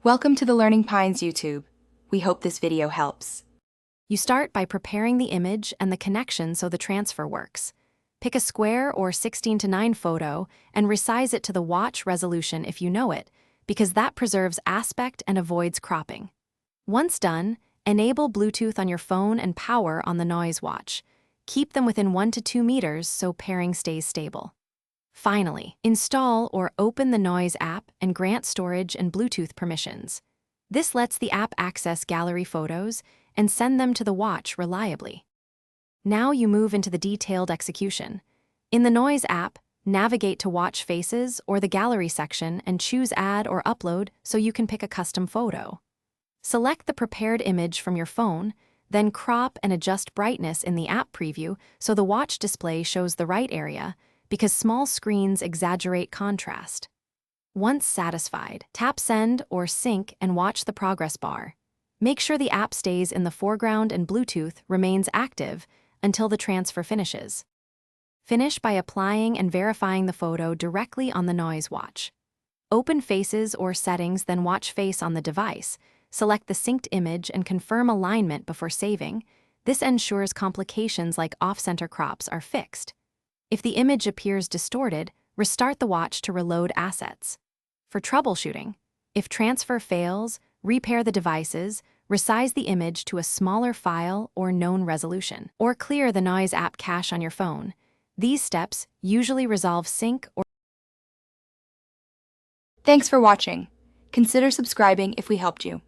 Welcome to the Learning Pines YouTube. We hope this video helps. You start by preparing the image and the connection so the transfer works. Pick a square or 16:9 photo and resize it to the watch resolution if you know it, because that preserves aspect and avoids cropping. Once done, enable Bluetooth on your phone and power on the noise watch. Keep them within 1 to 2 meters so pairing stays stable. Finally, install or open the Noise app and grant storage and Bluetooth permissions. This lets the app access gallery photos and send them to the watch reliably. Now you move into the detailed execution. In the Noise app, navigate to watch faces or the gallery section and choose Add or Upload so you can pick a custom photo. Select the prepared image from your phone, then crop and adjust brightness in the app preview so the watch display shows the right area, because small screens exaggerate contrast. Once satisfied, tap Send or Sync and watch the progress bar. Make sure the app stays in the foreground and Bluetooth remains active until the transfer finishes. Finish by applying and verifying the photo directly on the Noise watch. Open Faces or Settings, then watch Face on the device. Select the synced image and confirm alignment before saving. This ensures complications like off-center crops are fixed. If the image appears distorted, restart the watch to reload assets. For troubleshooting, if transfer fails, repair the devices, resize the image to a smaller file or known resolution, or clear the Noise app cache on your phone. These steps usually resolve sync or... Thanks for watching. Consider subscribing if we helped you.